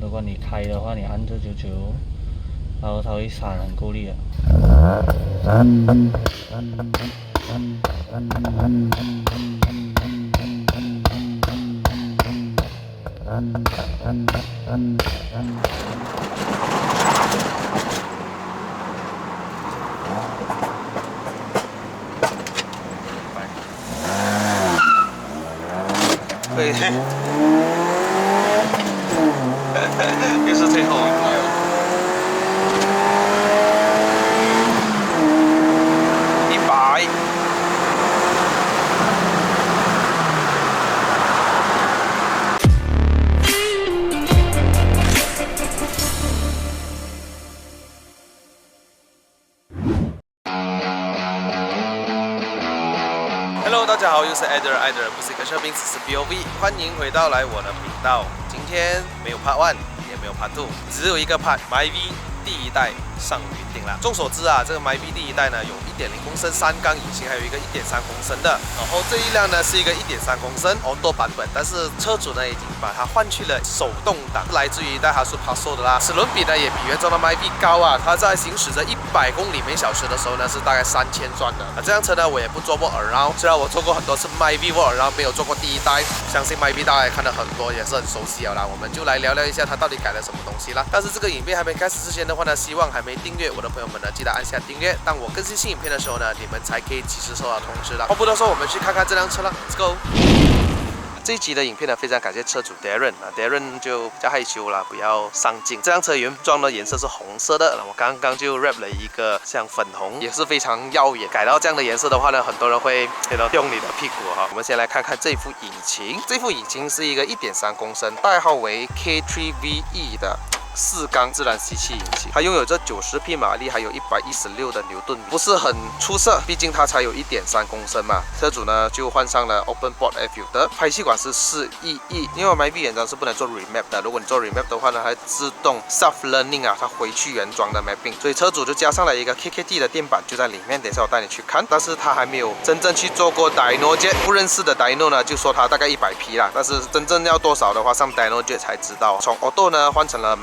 如果你开的话，你按着99，然后它会闪很够力的。对，又是最后一排了。100。Hello， 大家好，又是 艾德尔不是一个车兵，只是 BOV， 欢迎回到来我的频道。今天没有 Part 1，也没有 Part 2，只有一个 Part。MyV 第一代上云顶了。众所周知啊，这个 MyV 第一代呢有1.0公升3缸引擎，还有一个1.3公升的。然后这一辆呢是一个1.3公升 Auto 版本，但是车主呢已经把它换去了手动挡，来自于大哈苏 Passo 的啦。齿轮比呢也比原装的 MyV 高啊，它在行驶着100公里每小时的时候呢是大概3000转的。这辆车呢我也不做过 Around， 虽然我做过很多次 MyV 或 Around， 没有做过第一代。相信 MyV 大家看了很多，也是很熟悉了啦。我们就来聊聊一下它到底改了什么东西啦。但是这个影片还没开始之前的话呢，希望还没订阅我的朋友们呢，记得按下订阅。当我更新新影片的时候呢，你们才可以及时收到通知啦。话不多说，我们去看看这辆车了 ，Let's go。这一集的影片呢，非常感谢车主 Darren 就比较害羞啦，不要上镜。这辆车原装的颜色是红色的，我刚刚就 wrap 了一个像粉红，也是非常耀眼。改到这样的颜色的话呢，很多人会觉得用你的屁股哈。我们先来看看这副引擎，这副引擎是一个1.3公升，代号为 K3VE 的4缸自然吸气引擎，它拥有着90匹马力，还有116的牛顿米，不是很出色，毕竟它才有1.3公升嘛。车主呢就换上了 Open Board Air Filter， 排气管是4EE， 因为 MyV 原装是不能做 remap 的，如果你做 remap 的话呢，它自动 self learning 啊，它回去原装的 mapping， 所以车主就加上了一个 KKT 的电板就在里面，等一下我带你去看。但是他还没有真正去做过 Dyno Jet， 不认识的 Dyno 呢就说它大概100匹啦，但是真正要多少的话上 Dyno Jet 才知道。从 Auto 呢换成了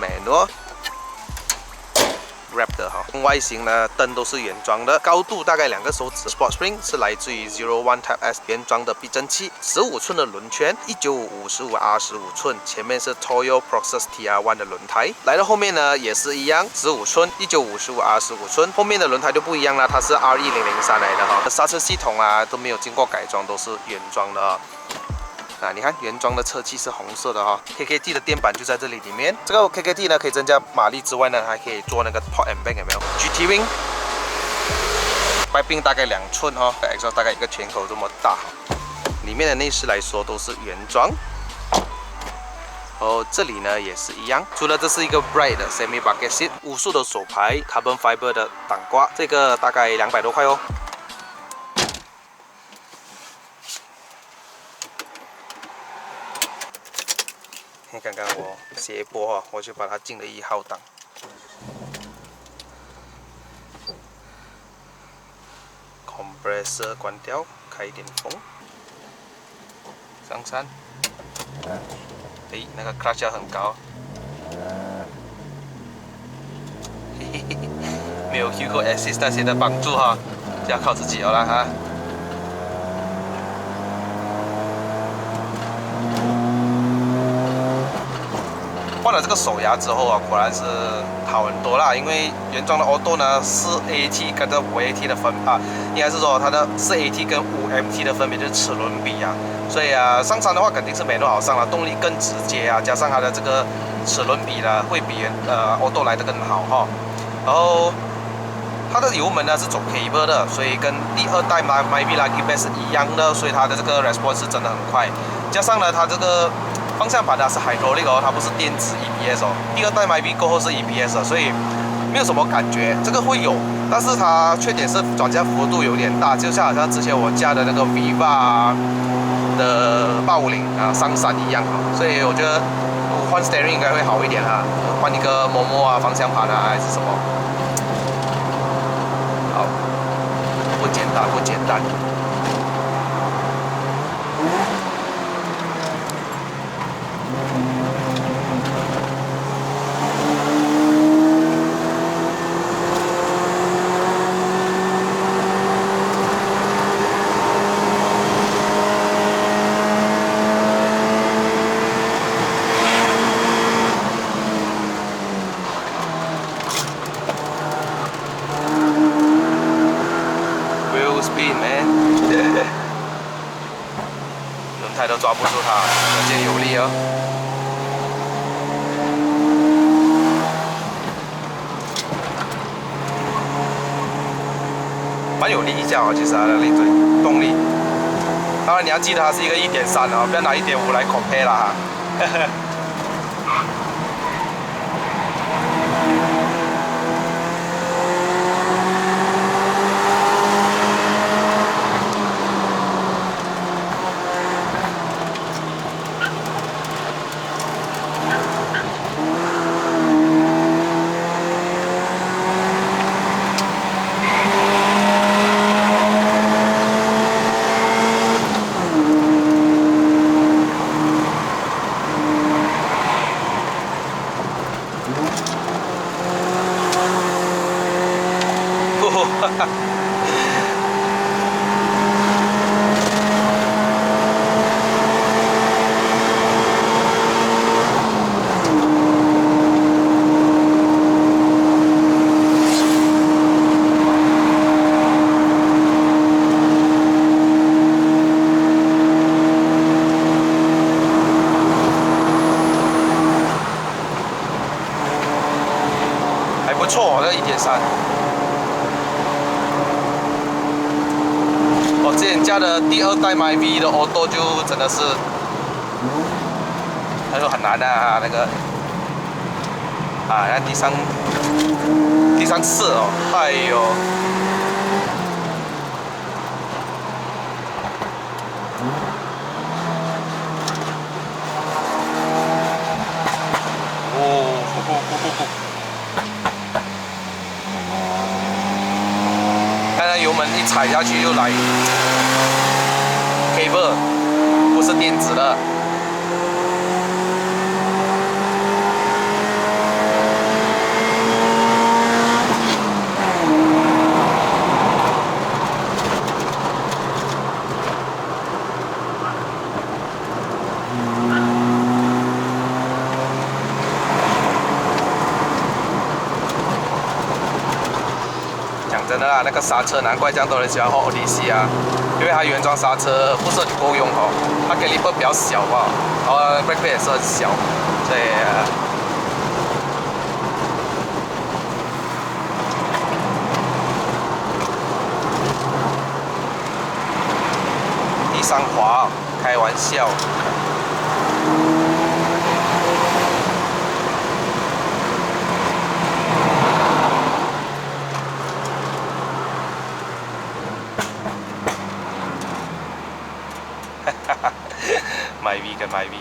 Wrap 的哈，外形呢灯都是原装的，高度大概2个手指。Sport Spring 是来自于 Zero-One Type S 原装的避震器，15寸的轮圈，1955R15寸，前面是 Toyo Proxus TR1 的轮胎。来到后面呢也是一样，15寸，1955R15寸，后面的轮胎就不一样啦，它是 R1003来的哈，刹车系统啊都没有经过改装，都是原装的啊。你看原装的车漆是红色的哈 ，KKT 的电板就在这里面。这个 KKT 呢可以增加马力之外呢，还可以做那个 Port and Bank 有没有 ？GT Wing， 外柄大概2寸哈 ，exhaust 大概一个拳头这么大。里面的内饰来说都是原装。这里呢也是一样，除了这是一个 Bright 的 Semi Bucket Seat， 无数的手排 Carbon Fiber 的挡挂，这个大概200多块哦。刚刚我斜坡哈，我就把它进了1号档。Compressor 关掉，开一点风。上山。那个 clutch 要很高。没有 Hugo Assist 那些的帮助哈，就要靠自己了啦哈。换了这个手牙之后啊，果然是好很多啦。因为原装的 Auto 呢4AT 跟着5AT 的分啊，应该是说它的4AT 跟5MT 的分别就是齿轮比啊。所以啊，上山的话肯定是没那么好上了，动力更直接啊，加上它的这个齿轮比呢会比Auto 来的更好哈。然后它的油门呢是走 cable 的，所以跟第2代 MyV Lucky Best 是一样的，所以它的这个 response 是真的很快。加上呢，它这个方向盘它是 hydraulic 哦，它不是电子 EPS 哦。第2代 MyV 过后是 EPS， 所以没有什么感觉。这个会有，但是它缺点是转向幅度有点大，就像好像之前我驾的那个 Viva 的850啊上山一样啊。所以我觉得换 steering 应该会好一点哈，换一个Momo啊方向盘啊还是什么。好，不简单，不简单。都抓不住它，可见有力哦。蛮有力一架哦，其实它的力嘴动力。当然你要记得它是一个1.3啊，不要拿1.5来 compare 啦哈。还不错，这1.3。我之前加的第2代 MyV 的 Auto 就真的是，那就很难啊，那个那第三次哦，哎呦。看到油门一踩下去就来 cable， 不是电子的。真的啊，那个刹车难怪这样多人喜欢换 Odyssey 啊，因为它原装刹车不是很够用哦，它 caliper 比较小嘛，然后 brake pad 也是很小，所以地上滑，开玩笑。MyV 跟 MyV。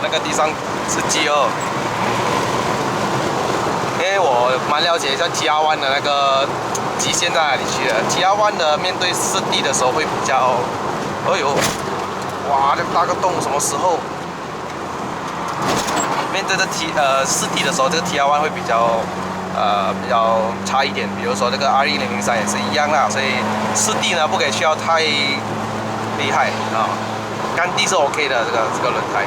那个地上是G2，因为我蛮了解像 GR1的那个极限在哪里去的。GR1的面对4D的时候会比较，哎呦，哇，这大个洞什么时候？面对这4D的时候，这个 TR1会比较差一点。比如说这个R1003也是一样啦，所以4D呢不可以需要太厉害啊，干地是 OK 的这个轮胎。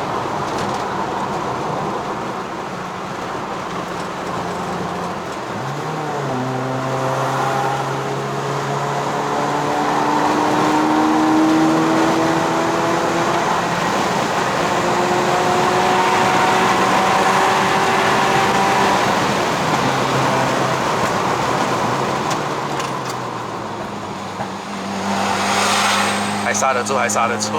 还刹得住，还刹得住。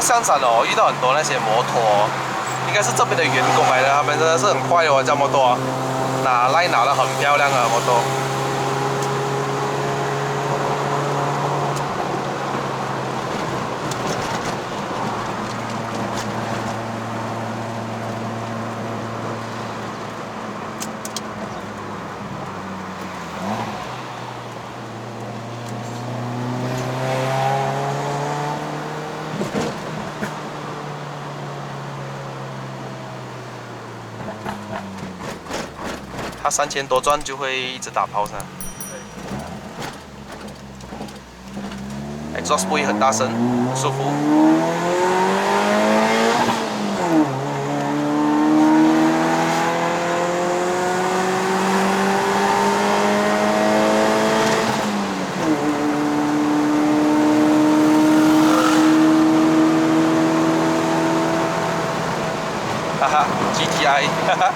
上山哦，遇到很多那些摩托哦，应该是这边的员工来的，他们真的是很快哦，这么多，拿得很漂亮啊，摩托。它3000多转就会一直打炮噻。exhaust 不会很大声，很舒服。哈哈 ，GTI， 哈哈。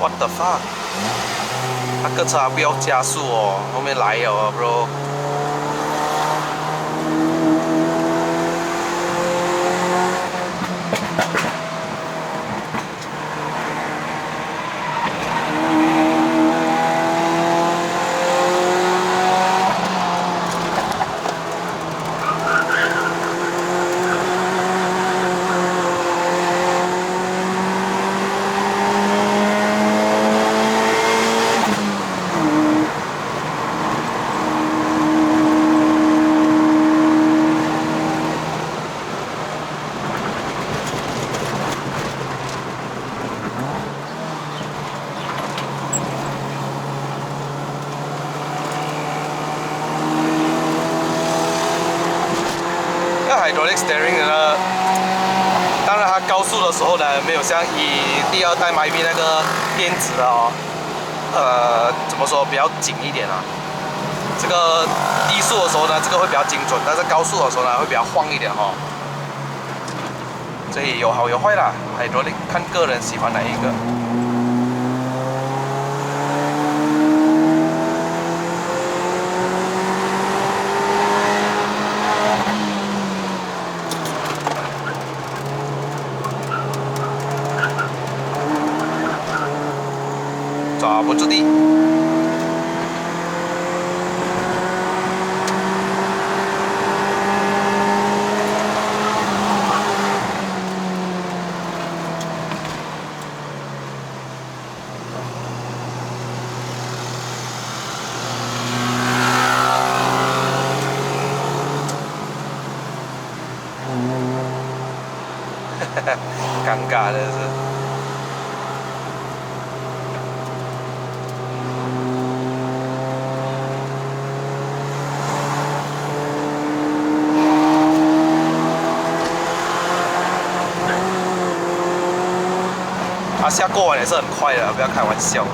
What the fuck？ 他个车不要加速哦，后面来哦 ，bro。hydraulic steering 呢，当然它高速的时候呢，没有像第2代 MyV 那个电子的哦，怎么说比较紧一点啊。这个低速的时候呢，这个会比较精准，但是高速的时候呢，会比较晃一点哦。所以有好有坏啦，hydraulic 看个人喜欢哪一个。抓不住地。尴尬的是。阿夏过完也是很快的，不要开玩笑。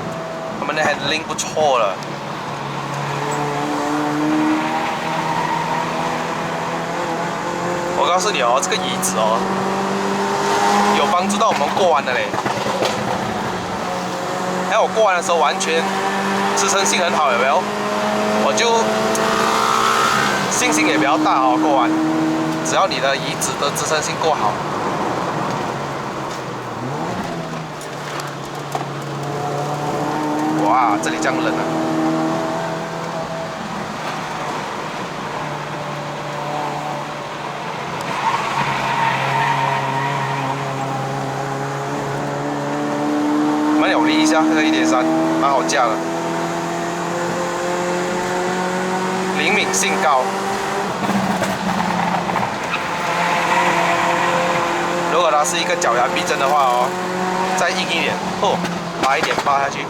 他们的 handling 不错了。我告诉你哦，这个椅子哦，有帮助到我们过弯的嘞。还有我过弯的时候完全支撑性很好，有没有？我就信心也比较大哦，过弯。只要你的椅子的支撑性够好。哇，这里这样冷啊！我们扭力一下，这个1.3，蛮好驾的，灵敏性高。如果它是一个脚牙避震的话哦，再硬一点，哦，拔一点扒下去。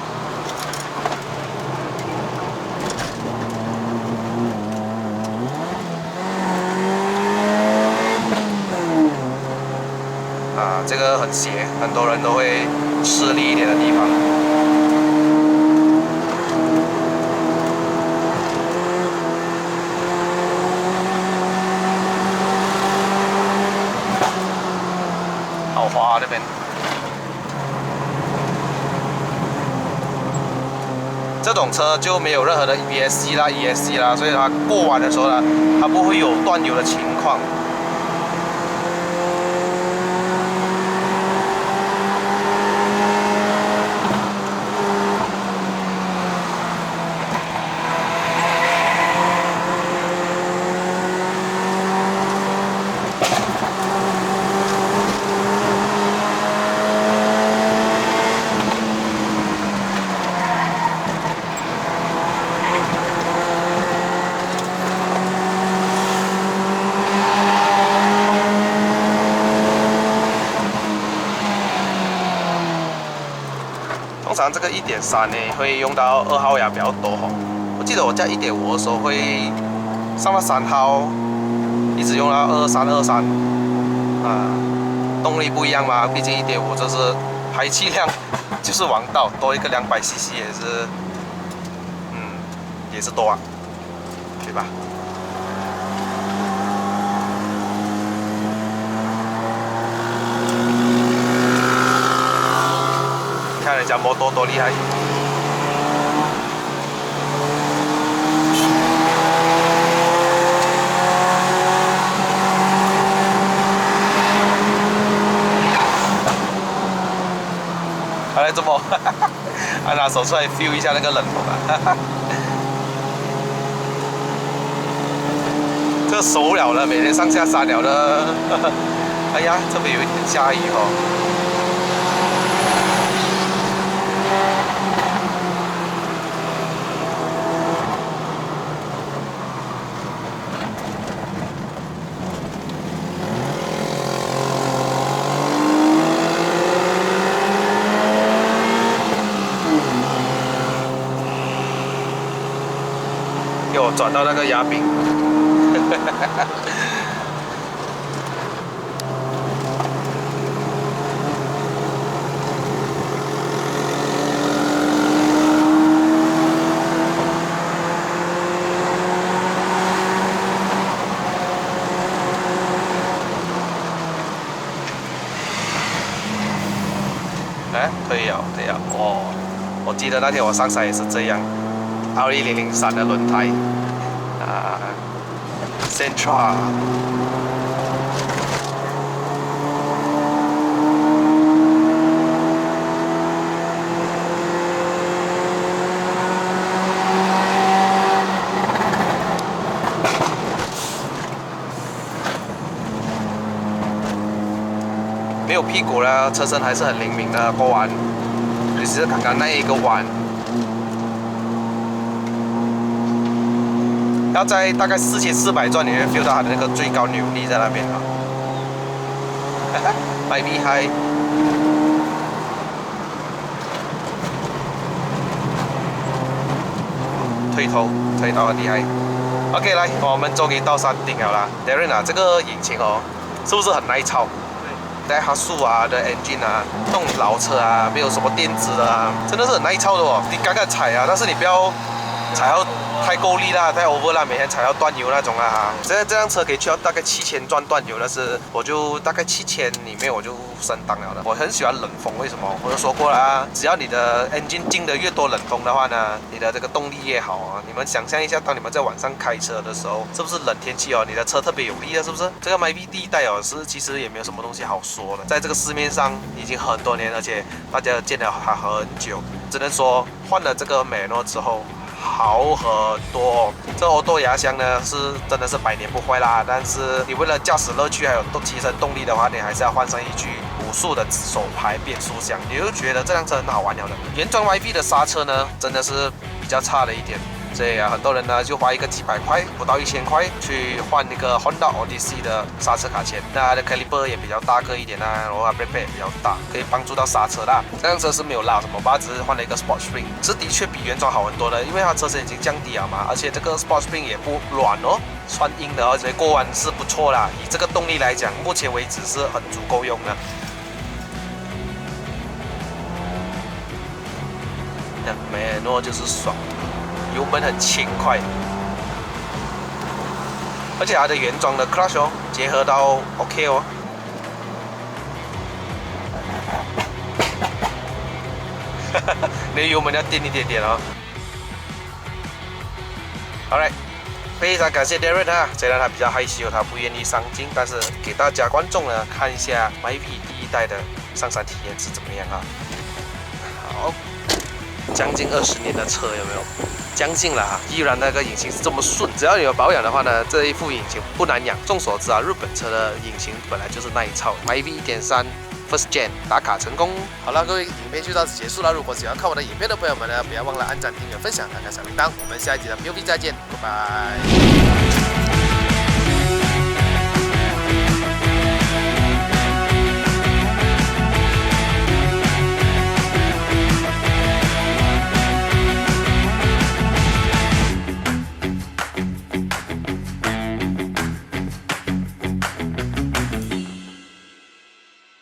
这个很斜，很多人都会吃力一点的地方。好滑啊这边。这种车就没有任何的 ESC 啦、ESC 啦，所以它过弯的时候呢，它不会有断油的情况。通常这个1.3呢会用到2号牙比较多哦。我记得我加1.5的时候会上到3号，一直用到23啊。动力不一样嘛，毕竟1.5这是排气量就是王道，多一个200cc 也是，也是多啊，对吧？看人家摩托多厉害！他来这么，他拿手出来 feel 一下那个冷风啊！这熟了的，每天上下山了的。哎呀，这边有一点下雨哦。给我转到那个牙柄。哎，可以啊，可以啊。哦，我记得那天我上山也是这样。R1003的轮胎啊 ，Sentra。没有屁股了，车身还是很灵敏的，过弯，尤其是刚刚那一个弯。要在大概4400转，你会 feel 到它的那个最高扭力在那边啊，太厉害！推头推到很厉害。OK， 来，我们终于到山顶了啦。Darren 啊，这个引擎哦，是不是很耐操？带哈数啊的 engine 啊，那种老车啊，没有什么电子的啊，真的是很耐操的哦。你刚刚踩啊，但是你不要踩到太够力啦，太 over 啦，每天踩到断油那种啊。这辆车可以去到大概7000转断油，但是我就大概7000里面我就升档了的。我很喜欢冷风，为什么？我就说过了啊，只要你的 engine 进的越多冷风的话呢，你的这个动力越好啊。你们想象一下，当你们在晚上开车的时候，是不是冷天气哦，你的车特别有力的，是不是？这个 MyV 第一代哦，其实也没有什么东西好说的，在这个市面上已经很多年，而且大家见了它很久，只能说换了这个美诺之后。好很多，这欧多牙箱呢是真的是百年不坏啦，但是你为了驾驶乐趣还有提升动力的话，你还是要换上一具5速的手排变速箱，你就觉得这辆车很好玩了的。原装 YV 的刹车呢，真的是比较差了一点。所以啊，很多人呢就花一个几百块，不到1000块去换那个 Honda Odyssey 的刹车卡钳。那它的 caliper 也比较大个一点啊，然后它 brake pad 也比较大，可以帮助到刹车啦。这辆车是没有拉什么把，只是换了一个 Sport Spring， 是的确比原装好很多的，因为它车身已经降低了嘛，而且这个 Sport Spring 也不软哦，算硬的，而且过弯是不错啦。以这个动力来讲，目前为止是很足够用的。那美诺就是爽。油门很轻快，而且它的原装的 clutch 哦，结合到 OK 哦。你的油门要垫一点点哦。Alright， 非常感谢 Darren 啊，虽然他比较害羞，他不愿意上镜，但是给大家观众呢看一下 Myvi 第一代的上山体验是怎么样啊？好，将近20年的车有没有？将近了啊，依然那个引擎是这么顺，只要你有保养的话呢，这一副引擎不难养。众所周知啊，日本车的引擎本来就是耐操。Myvi 1.3 First Gen 打卡成功。好了，各位，影片就到此结束了。如果喜欢看我的影片的朋友们呢，不要忘了按赞、订阅、分享、开小铃铛。我们下一集的 POV 再见，拜拜。